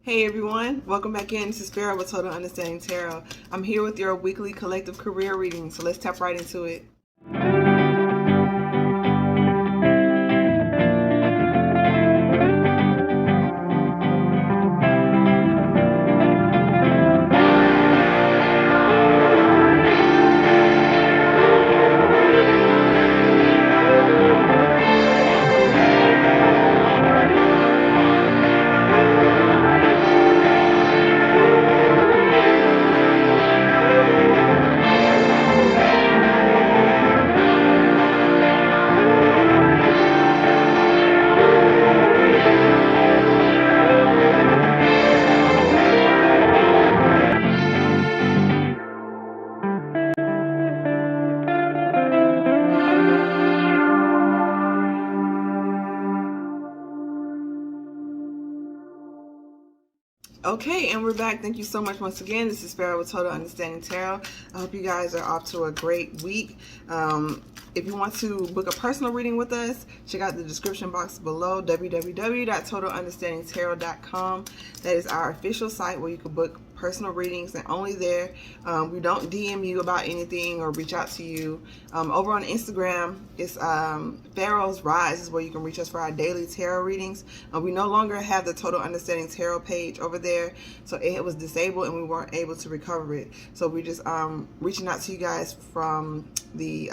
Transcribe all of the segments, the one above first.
Hey everyone, welcome back in. This is Pharaoh with Total Understanding Tarot. I'm here with your weekly collective career reading, so let's tap right into it. Okay, and we're back. Thank you so much once again. This is Pharaoh with Total Understanding Tarot. I hope you guys are off to a great week. If you want to book a personal reading with us, check out the description box below, www.TotalUnderstandingTarot.com. That is our official site where you can book personal readings, and only there. We don't DM you about anything or reach out to you. Over on Instagram, it's Pharaohs Rise is where you can reach us for our daily tarot readings. We no longer have the Total Understanding Tarot page over there, so it was disabled and we weren't able to recover it. So we're just reaching out to you guys from the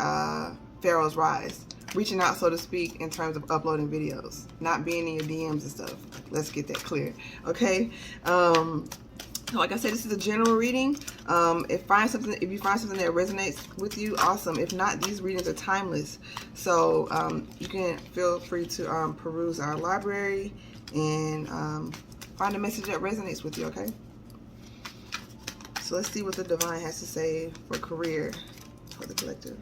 Pharaohs Rise. Reaching out, so to speak, in terms of uploading videos, not being in your DMs and stuff. Let's get that clear, okay? Like I said, this is a general reading. If you find something that resonates with you, awesome. If not, these readings are timeless. So you can feel free to peruse our library and find a message that resonates with you, okay? So let's see what the divine has to say for career for the collective.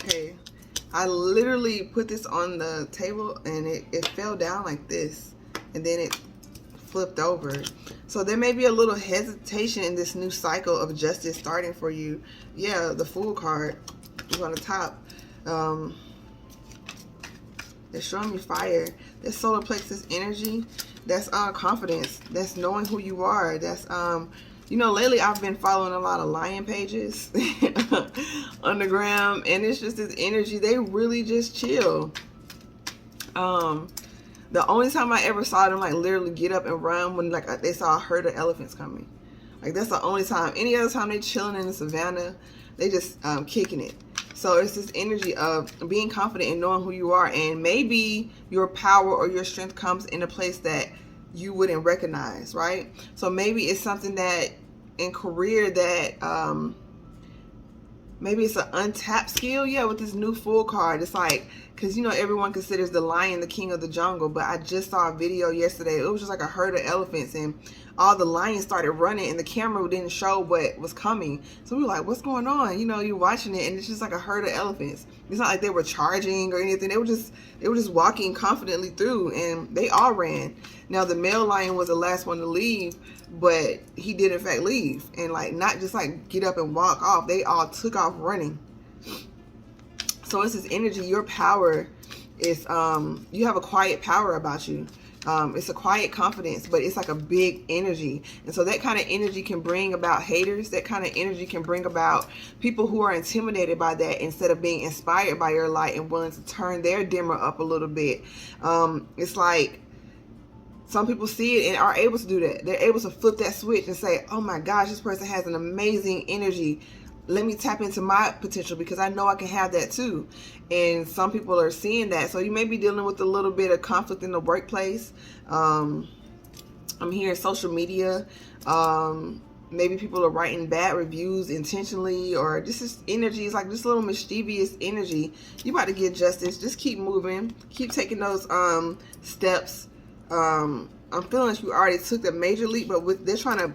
Okay, I literally put this on the table and it fell down like this, and then it flipped over. So there may be a little hesitation in this new cycle of justice starting for you. Yeah, the Fool card is on the top. They're showing me fire. That's solar plexus energy. That's confidence. That's knowing who you are. That's you know, lately I've been following a lot of lion pages underground, and it's just this energy. They really just chill. The only time I ever saw them like literally get up and run when like they saw a herd of elephants coming. Like that's the only time. Any other time they chilling in the savannah, they just kicking it. So it's this energy of being confident and knowing who you are, and maybe your power or your strength comes in a place that you wouldn't recognize, right? So maybe it's something that in career that maybe it's an untapped skill. Yeah, with this new Fool card, it's like, because you know everyone considers the lion the king of the jungle, but I just saw a video yesterday. It was just like a herd of elephants and all the lions started running and the camera didn't show what was coming. So we were like, what's going on? You know, you're watching it and it's just like a herd of elephants. It's not like they were charging or anything. They were just walking confidently through, and they all ran. Now the male lion was the last one to leave, but he did in fact leave, and like not just like get up and walk off. They all took off running. So it's this energy. Your power is you have a quiet power about you. It's a quiet confidence, but it's like a big energy. And so that kind of energy can bring about haters. That kind of energy can bring about people who are intimidated by that instead of being inspired by your light and willing to turn their dimmer up a little bit. It's like some people see it and are able to do that. They're able to flip that switch and say, oh my gosh, this person has an amazing energy. Let me tap into my potential because I know I can have that too. And some people are seeing that. So you may be dealing with a little bit of conflict in the workplace. I'm hearing social media. Maybe people are writing bad reviews intentionally, or this is energy. It's like this little mischievous energy. You about to get justice. Just keep moving. Keep taking those steps. I'm feeling like you already took the major leap, but they're trying to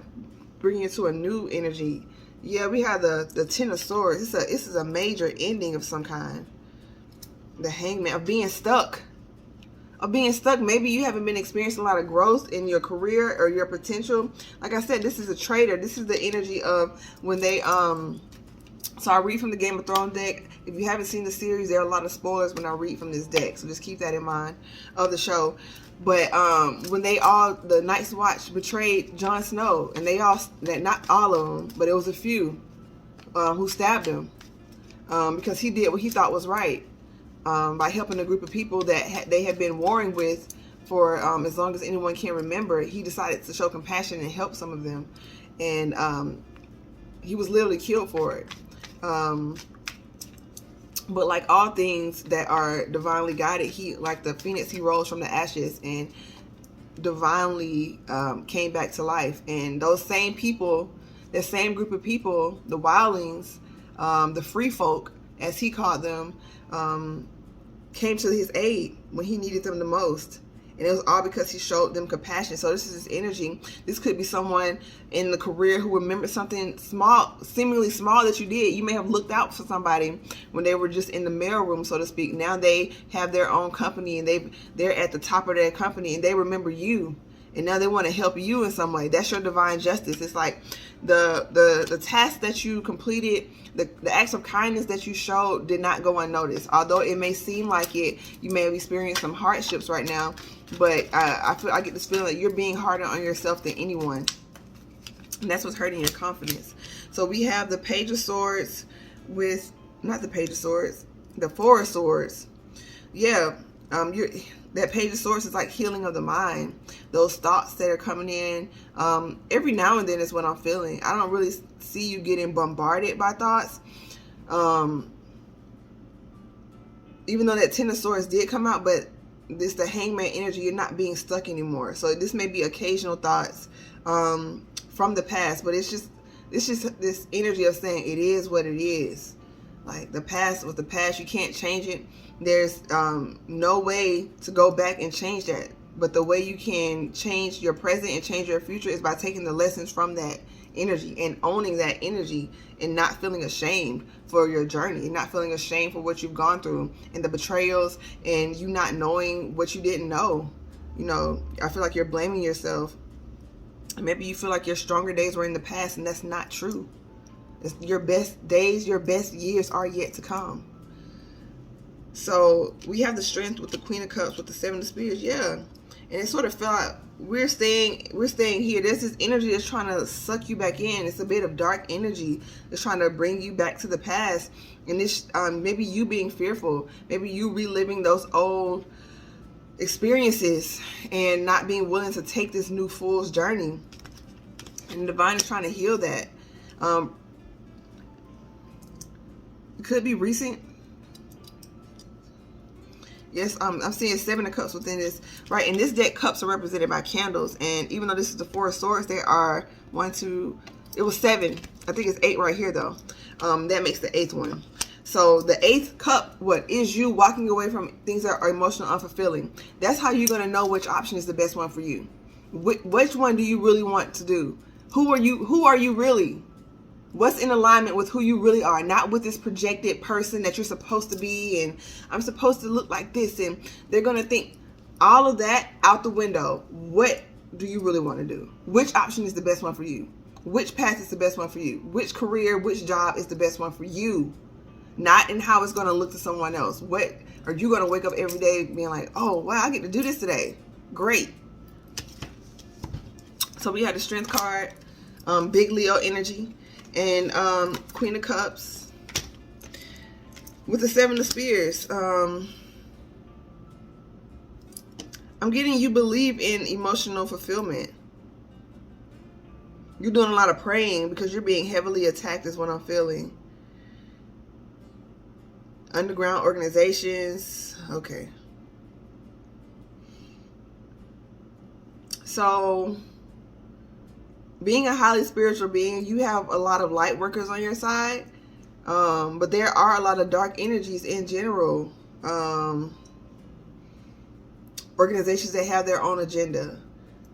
bring you to a new energy. Yeah, we have the Ten of Swords. This is a major ending of some kind. The Hangman, of being stuck. Maybe you haven't been experiencing a lot of growth in your career or your potential. Like I said, this is a trader. This is the energy of when they So I read from the Game of Thrones deck. If you haven't seen the series, there are a lot of spoilers when I read from this deck. So just keep that in mind of the show. But when the Night's Watch betrayed Jon Snow, and not all of them, but it was a few who stabbed him because he did what he thought was right by helping a group of people that they had been warring with for as long as anyone can remember. He decided to show compassion and help some of them, and he was literally killed for it. But like all things that are divinely guided, like the phoenix, he rose from the ashes and divinely came back to life. And those same people, that same group of people, the wildlings, the free folk, as he called them, came to his aid when he needed them the most. And it was all because he showed them compassion. So this is his energy. This could be someone in the career who remembered something small, seemingly small, that you did. You may have looked out for somebody when they were just in the mailroom, so to speak. Now they have their own company, and they're at the top of their company, and they remember you. And now they want to help you in some way. That's your divine justice. It's like the task that you completed, the acts of kindness that you showed did not go unnoticed. Although it may seem like it, you may have experienced some hardships right now, but I get this feeling that you're being harder on yourself than anyone. And that's what's hurting your confidence. So we have the Page of Swords with, not the Page of Swords, the Four of Swords. Yeah, that Page of Swords is like healing of the mind. Those thoughts that are coming in, every now and then is what I'm feeling. I don't really see you getting bombarded by thoughts. Even though that Ten of Swords did come out, but this the Hangman energy, you're not being stuck anymore. So this may be occasional thoughts from the past, but it's just this energy of saying it is what it is. Like the past was the past, you can't change it. There's no way to go back and change that. But the way you can change your present and change your future is by taking the lessons from that energy and owning that energy and not feeling ashamed for your journey, not feeling ashamed for what you've gone through and the betrayals and you not knowing what you didn't know. You know, I feel like you're blaming yourself. Maybe you feel like your stronger days were in the past, and that's not true. It's your best days, your best years are yet to come. So we have the Strength with the Queen of Cups with the Seven of Spears. Yeah. And it sort of felt like we're staying here. There's this energy that's trying to suck you back in. It's a bit of dark energy that's trying to bring you back to the past. And this, maybe you being fearful, maybe you reliving those old experiences and not being willing to take this new fool's journey. And the divine is trying to heal that. It could be recent. Yes, I'm seeing Seven of Cups within this. Right, in this deck, cups are represented by candles. And even though this is the Four of Swords, there are 1, 2, it was 7. I think it's 8 right here, though. That makes the 8th one. So the 8th cup, what is you walking away from things that are emotional, unfulfilling. That's how you're going to know which option is the best one for you. Which one do you really want to do? Who are you really? What's in alignment with who you really are, not with this projected person that you're supposed to be, and I'm supposed to look like this, and they're going to think all of that out the window. What do you really want to do? Which option is the best one for you? Which path is the best one for you? Which career, which job is the best one for you? Not in how it's going to look to someone else. What are you going to wake up every day being like, oh, wow, I get to do this today. Great. So we had the Strength card, big Leo energy. And Queen of Cups with the Seven of Spears. I'm getting you believe in emotional fulfillment. You're doing a lot of praying because you're being heavily attacked is what I'm feeling. Underground organizations. Okay. So being a highly spiritual being, you have a lot of light workers on your side, but there are a lot of dark energies in general. Organizations that have their own agenda.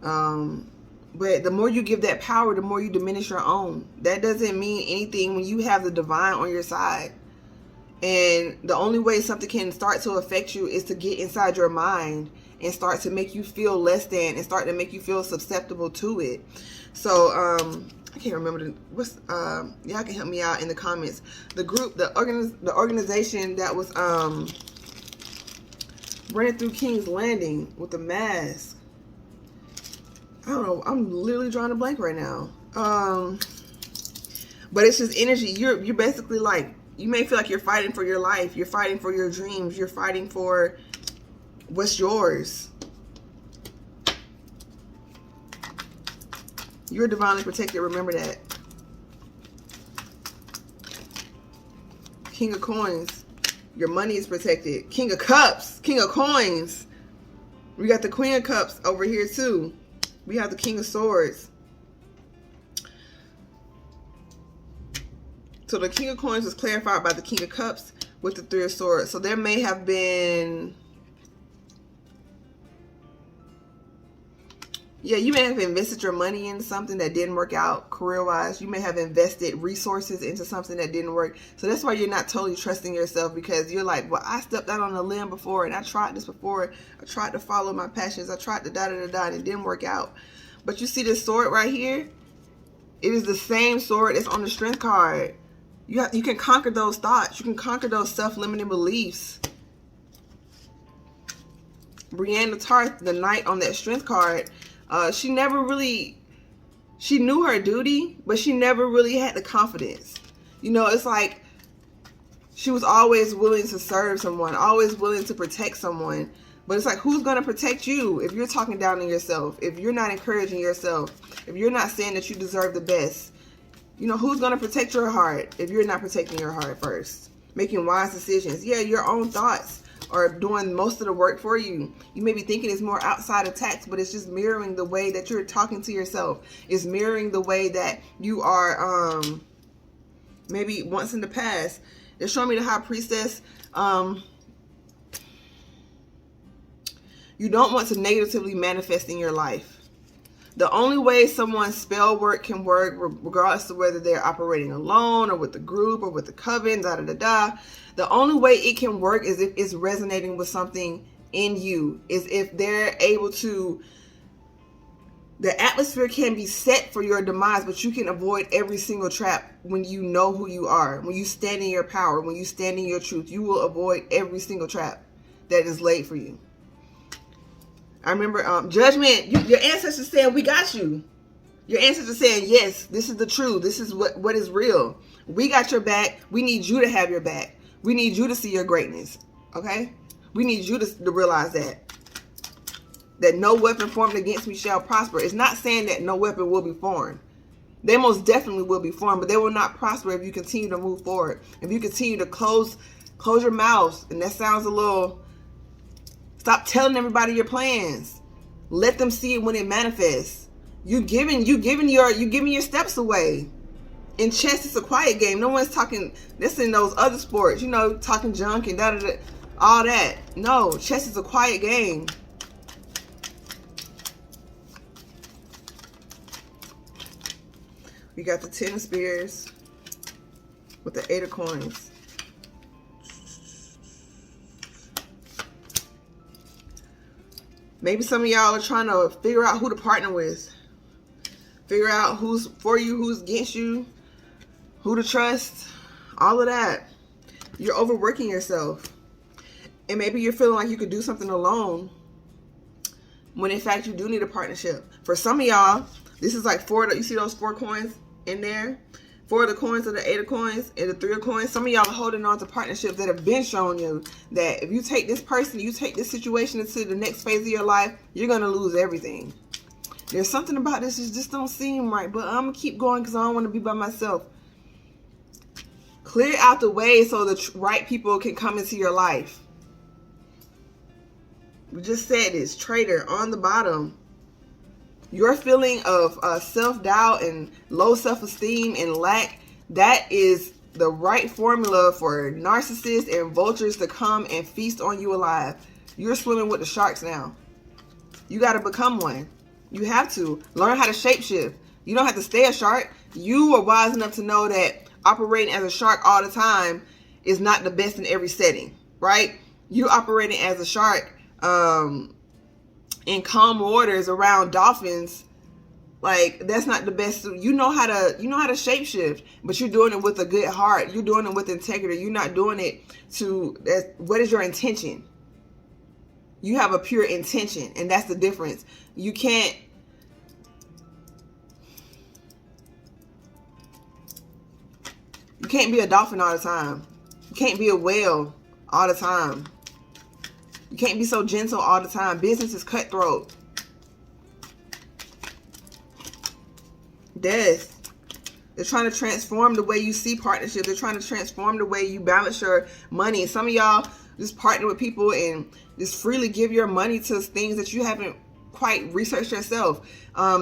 But the more you give that power, the more you diminish your own. That doesn't mean anything when you have the divine on your side. And the only way something can start to affect you is to get inside your mind and start to make you feel less than and start to make you feel susceptible to it. So I can't remember y'all can help me out in the comments. The group, the organization that was running through King's Landing with the mask. I don't know. I'm literally drawing a blank right now. But it's just energy. You're basically like, you may feel like you're fighting for your life. You're fighting for your dreams. You're fighting for what's yours. You're divinely protected. Remember that. King of Coins. Your money is protected. King of Cups. King of Coins. We got the Queen of Cups over here too. We have the King of Swords. So the King of Coins was clarified by the King of Cups with the Three of Swords. So there may have been... Yeah, you may have invested your money in something that didn't work out career-wise. You may have invested resources into something that didn't work. So that's why you're not totally trusting yourself, because you're like, well, I stepped out on a limb before and I tried this before. I tried to follow my passions. I tried to da-da-da-da and it didn't work out. But you see this sword right here? It is the same sword that's on the Strength card. You can conquer those thoughts. You can conquer those self-limiting beliefs. Brienne of Tarth, the Knight on that Strength card, she never really, she knew her duty, but she never really had the confidence. You know, it's like she was always willing to serve someone, always willing to protect someone. But it's like, who's going to protect you if you're talking down on yourself, if you're not encouraging yourself, if you're not saying that you deserve the best? You know, who's going to protect your heart if you're not protecting your heart first? Making wise decisions. Yeah, your own thoughts are doing most of the work for you. You may be thinking it's more outside attacks, but it's just mirroring the way that you're talking to yourself. It's mirroring the way that you are maybe once in the past. They're showing me the High Priestess. You don't want to negatively manifest in your life. The only way someone's spell work can work, regardless of whether they're operating alone or with the group or with the coven, the only way it can work is if it's resonating with something in you, is if they're able to, the atmosphere can be set for your demise, but you can avoid every single trap when you know who you are, when you stand in your power, when you stand in your truth. You will avoid every single trap that is laid for you. I remember Judgment, your ancestors saying, we got you. Your ancestors saying, yes, this is the truth. This is what is real. We got your back. We need you to have your back. We need you to see your greatness. Okay? We need you to realize that no weapon formed against me shall prosper. It's not saying that no weapon will be formed. They most definitely will be formed, but they will not prosper if you continue to move forward. If you continue to close your mouths. And that sounds a little... Stop telling everybody your plans. Let them see it when it manifests. You giving your steps away. In chess, it's a quiet game. No one's talking. This in those other sports, you know, talking junk and all that. No, chess is a quiet game. We got the 10 of Spears with the 8 of Coins. Maybe some of y'all are trying to figure out who to partner with. Figure out who's for you, who's against you, who to trust, all of that. You're overworking yourself. And maybe you're feeling like you could do something alone when in fact you do need a partnership. For some of y'all, this is like you see those 4 coins in there? 4 of the coins are the 8 of coins and the 3 of coins. Some of y'all are holding on to partnerships that have been shown you that if you take this person, you take this situation into the next phase of your life, you're going to lose everything. There's something about this that just don't seem right, but I'm going to keep going because I don't want to be by myself. Clear out the way so the right people can come into your life. We just said this, traitor on the bottom. Your feeling of self-doubt and low self-esteem and lack, that is the right formula for narcissists and vultures to come and feast on you alive. You're swimming with the sharks now. You got to become one. You have to learn how to shapeshift. You don't have to stay a shark. You are wise enough to know that operating as a shark all the time is not the best in every setting, right? You operating as a shark, in calm waters around dolphins, like that's not the best. You know how to shapeshift, but you're doing it with a good heart. You're doing it with integrity. You're not doing it to what is your intention? You have a pure intention, and that's the difference. You can't be a dolphin all the time. You can't be a whale all the time. You can't be so gentle all the time. Business is cutthroat. Death. They're trying to transform the way you see partnership. They're trying to transform the way you balance your money. Some of y'all just partner with people and just freely give your money to things that you haven't quite researched yourself.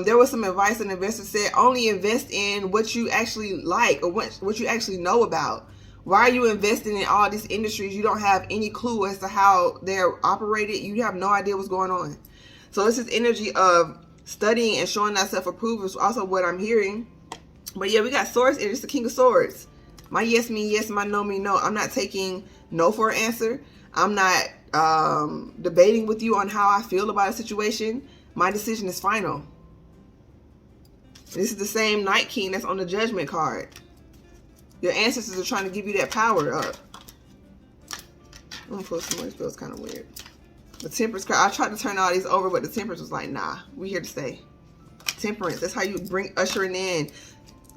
There was some advice an investor said, only invest in what you actually like or what you actually know about. Why are you investing in all these industries you don't have any clue as to how they're operated? You have no idea what's going on. So this is energy of studying and showing that self-approval is also what I'm hearing. But yeah, we got swords and it's the King of Swords. My yes mean yes, my no mean no. I'm not taking no for an answer. I'm not debating with you on how I feel about a situation. My decision is final. This is the same Night King that's on the Judgment card. Your ancestors are trying to give you that power up. I'm gonna pull some more. It feels kind of weird. The Temperance card. I tried to turn all these over, but the Temperance was like, nah, we here to stay. Temperance. That's how you bring ushering in.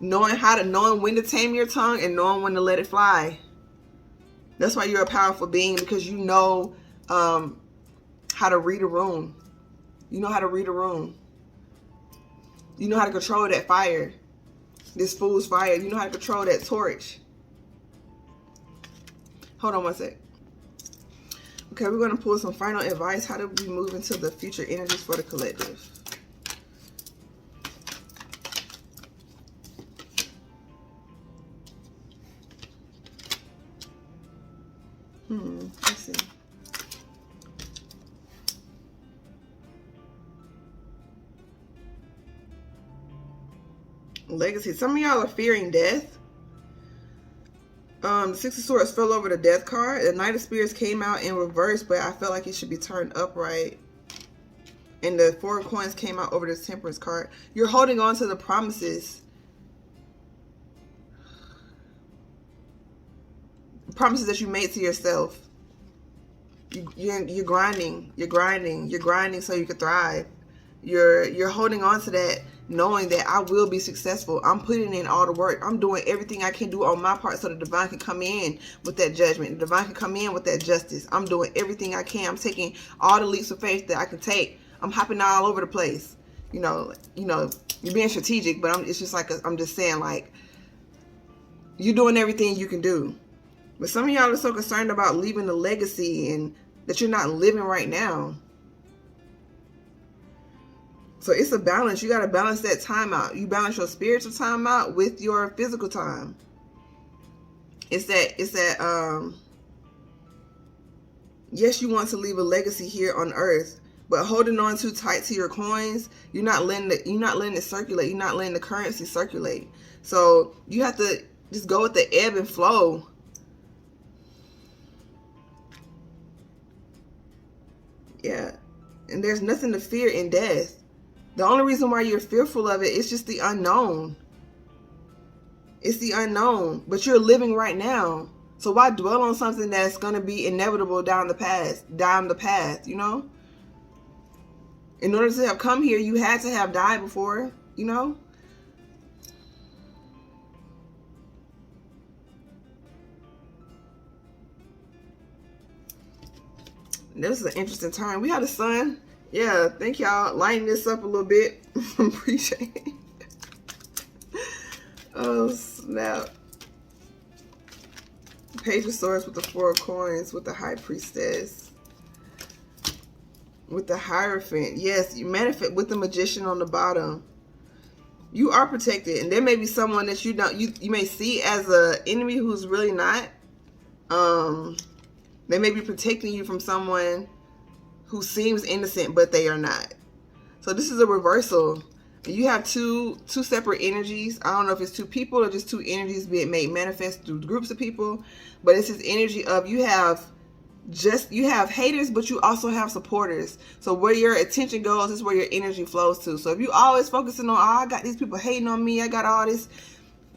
Knowing when to tame your tongue and knowing when to let it fly. That's why you're a powerful being, because you know how to read a room. You know how to read a room. You know how to control that fire. This fool's fire. You know how to control that torch. Hold on one sec. Okay, we're going to pull some final advice. How do we move into the future energies for the collective? Let's see. Legacy. Some of y'all are fearing death. The Six of Swords fell over the Death card. The Knight of Spears came out in reverse, but I felt like it should be turned upright. And the Four of Coins came out over the Temperance card. You're holding on to the promises. Promises that you made to yourself. You're grinding. You're grinding. You're grinding so you can thrive. You're holding on to that, knowing that I will be successful. I'm putting in all the work. I'm doing everything I can do on my part so the divine can come in with that judgment. The divine can come in with that justice. I'm doing everything I can. I'm taking all the leaps of faith that I can take. I'm hopping all over the place. You know, you're being strategic, but it's just like, I'm just saying, like, you're doing everything you can do. But some of y'all are so concerned about leaving a legacy and that you're not living right now. So it's a balance. You got to balance that time out. You balance your spiritual time out with your physical time. It's that yes, you want to leave a legacy here on earth, but holding on too tight to your coins, you're not letting it circulate. You're not letting the currency circulate. So you have to just go with the ebb and flow. Yeah. And there's nothing to fear in death. The only reason why you're fearful of it is just the unknown. It's the unknown. But you're living right now. So why dwell on something that's going to be inevitable down the path, you know? In order to have come here, you had to have died before, you know? This is an interesting time. We had the sun. Yeah, thank y'all lighting this up a little bit. Appreciate it. Oh, snap. Page of Swords with the Four of Coins, with the High Priestess. With the Hierophant. Yes, you manifest with the Magician on the bottom. You are protected. And there may be someone that you may see as an enemy who's really not. They may be protecting you from someone who seems innocent, but they are not. So this is a reversal. You have two separate energies. I don't know if it's two people or just two energies being made manifest through groups of people, but it's this energy of you have you have haters, but you also have supporters. So where your attention goes is where your energy flows to. So if you always focusing on, I got these people hating on me, I got all this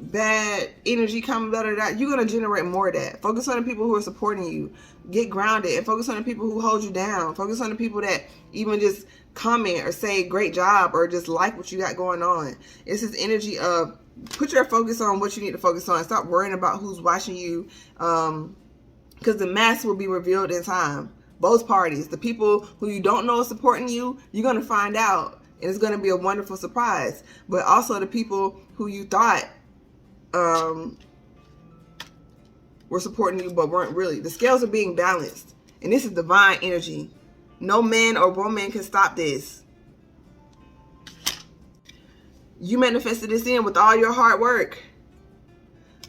bad energy coming, blah, blah, blah, you're going to generate more of that. Focus on the people who are supporting you. Get grounded and focus on the people who hold you down. Focus on the people that even just comment or say great job or just like what you got going on. It's this energy of put your focus on what you need to focus on. Stop worrying about who's watching you, because the mask will be revealed in time. Both parties, the people who you don't know are supporting you, you're going to find out, and it's going to be a wonderful surprise. But also the people who you thought were supporting you but weren't really. The scales are being balanced, and this is divine energy. No man or woman can stop this. You manifested this in with all your hard work,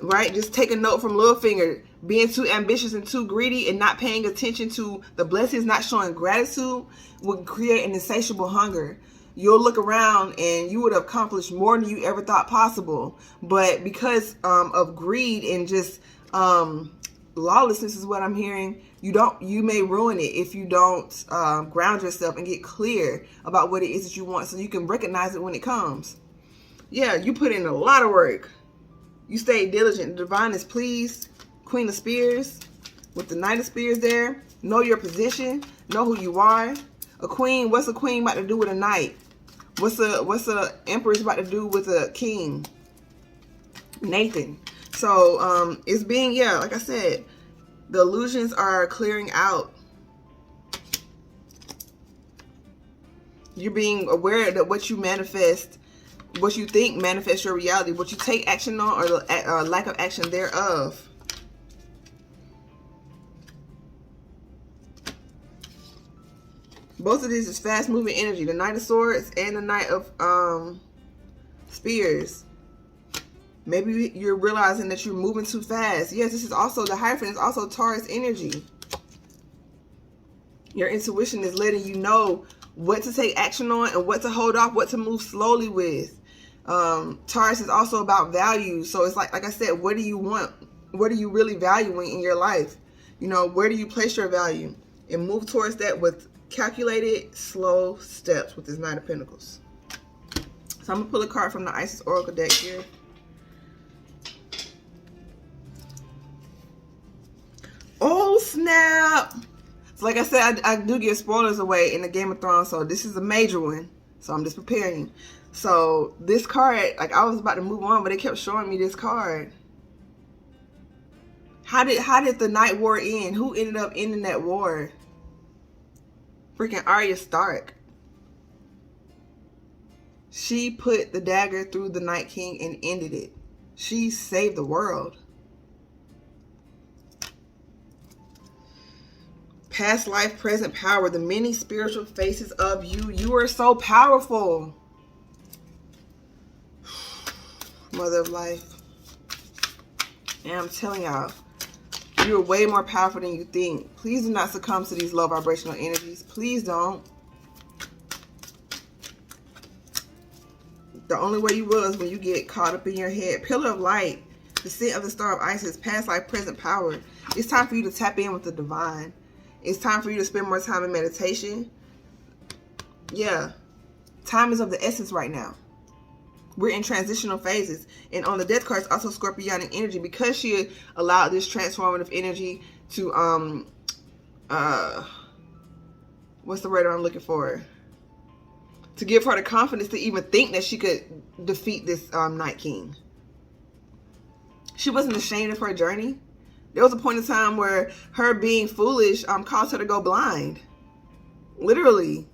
right? Just take a note from Littlefinger. Being too ambitious and too greedy and not paying attention to the blessings, not showing gratitude, would create an insatiable hunger. You'll look around and you would have accomplished more than you ever thought possible. But because of greed and just lawlessness is what I'm hearing, you may ruin it if you don't ground yourself and get clear about what it is that you want, so you can recognize it when it comes. Yeah, you put in a lot of work. You stayed diligent. The divine is pleased. Queen of Spears with the Knight of Spears there. Know your position. Know who you are. A queen. What's a queen about to do with a knight? What's a empress about to do with a king? Nathan. So it's being, yeah, like I said, the illusions are clearing out. You're being aware that what you manifest, what you think manifests your reality. What you take action on, or the lack of action thereof. Both of these is fast moving energy. The Knight of Swords and the Knight of Spears. Maybe you're realizing that you're moving too fast. Yes, this is also, the Hierophant is also Taurus energy. Your intuition is letting you know what to take action on and what to hold off, what to move slowly with. Taurus is also about value. So it's like I said, what do you want? What are you really valuing in your life? You know, where do you place your value? And move towards that with calculated, slow steps with this Knight of Pentacles. So I'm going to pull a card from the Isis Oracle deck here. Oh, snap. So like I said, I do give spoilers away in the Game of Thrones, so this is a major one. So I'm just preparing. So this card, like I was about to move on, but it kept showing me this card. How did the Night War end? Who ended up ending that war? Freaking Arya Stark. She put the dagger through the Night King and ended it. She saved the world. Past life, present power. The many spiritual faces of you. You are so powerful. Mother of life. And I'm telling y'all, you're way more powerful than you think. Please do not succumb to these low vibrational energies. Please don't. The only way you will is when you get caught up in your head. Pillar of light. Descent of the Star of Isis. Past life, present power. It's time for you to tap in with the divine. It's time for you to spend more time in meditation. Yeah. Time is of the essence right now. We're in transitional phases. And on the death card, it's also Scorpionic energy, because she allowed this transformative energy to, what's the word I'm looking for? To give her the confidence to even think that she could defeat this Night King. She wasn't ashamed of her journey. There was a point in time where her being foolish caused her to go blind. Literally.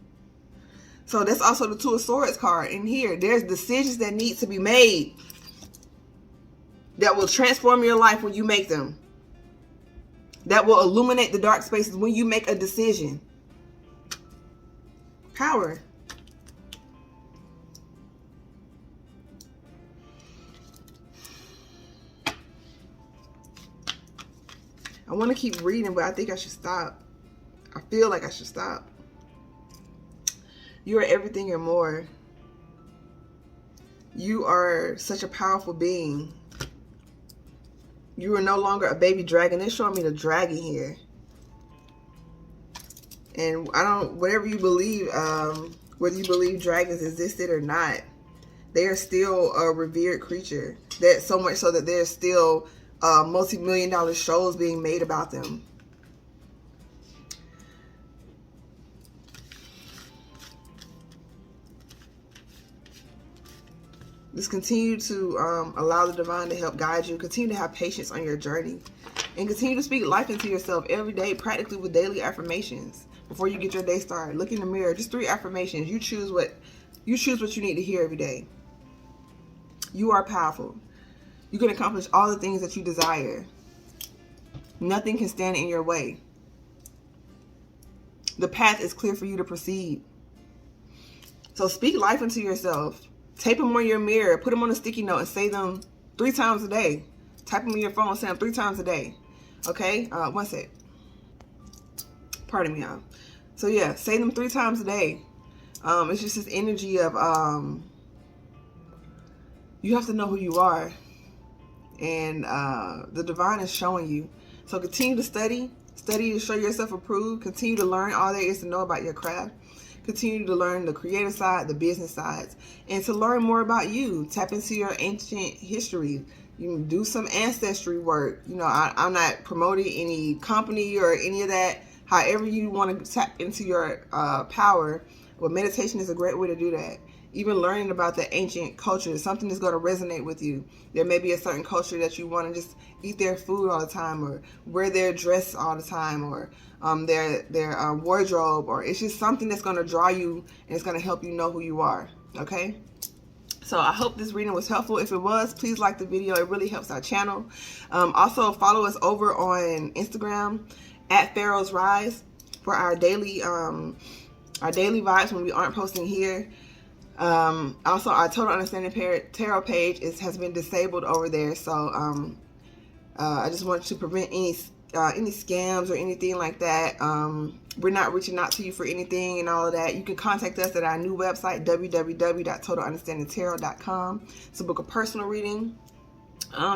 So that's also the Two of Swords card in here. There's decisions that need to be made that will transform your life when you make them. That will illuminate the dark spaces when you make a decision. Power. I want to keep reading, but I think I should stop. I feel like I should stop. You are everything and more. You are such a powerful being. You are no longer a baby dragon. They're showing me the dragon here. And whatever you believe, whether you believe dragons existed or not, they are still a revered creature. That so much so that there's still multi-million-dollar shows being made about them. Just continue to allow the divine to help guide you. Continue to have patience on your journey. And continue to speak life into yourself every day, practically with daily affirmations. Before you get your day started, look in the mirror. Just 3 affirmations. You choose what you need to hear every day. You are powerful. You can accomplish all the things that you desire. Nothing can stand in your way. The path is clear for you to proceed. So speak life into yourself. Tape them on your mirror. Put them on a sticky note and say them 3 times a day. Type them in your phone. Say them 3 times a day. Okay? One sec. Pardon me, y'all. So yeah, say them 3 times a day. It's just this energy of you have to know who you are. And the divine is showing you. So continue to study. Study to show yourself approved. Continue to learn all there is to know about your craft. Continue to learn the creative side, the business sides, and to learn more about you. Tap into your ancient history. You can do some ancestry work. You know, I'm not promoting any company or any of that. However you want to tap into your power, well, meditation is a great way to do that. Even learning about the ancient culture is something that's going to resonate with you. There may be a certain culture that you want to just eat their food all the time, or wear their dress all the time, or their wardrobe, or it's just something that's going to draw you and it's going to help you know who you are. Okay? So I hope this reading was helpful. If it was, please like the video. It really helps our channel. Also, follow us over on Instagram at Pharaohs Rise for our daily vibes when we aren't posting here. Also, our Total Understanding Tarot page has been disabled over there. So I just want to prevent any scams or anything like that. We're not reaching out to you for anything and all of that. You can contact us at our new website, www.TotalUnderstandingTarot.com, to book a personal reading.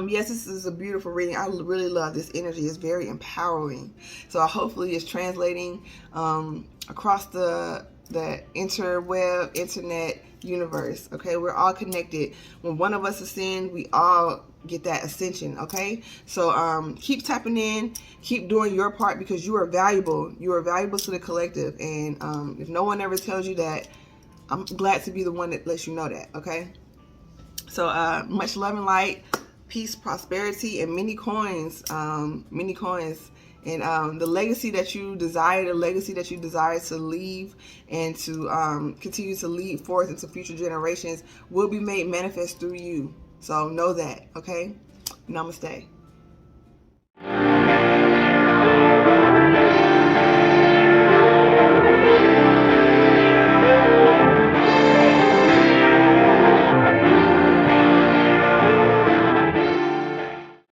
Yes, this is a beautiful reading. I really love this energy. It's very empowering. So hopefully it's translating across the internet universe. Okay, we're all connected. When one of us ascends, we all get that ascension. Okay, so keep tapping in, keep doing your part, because you are valuable. You are valuable to the collective, and if no one ever tells you that, I'm glad to be the one that lets you know that. Okay, so much love and light, peace, prosperity, and many coins. And the legacy that you desire, to leave and to continue to lead forth into future generations will be made manifest through you. So know that, okay? Namaste.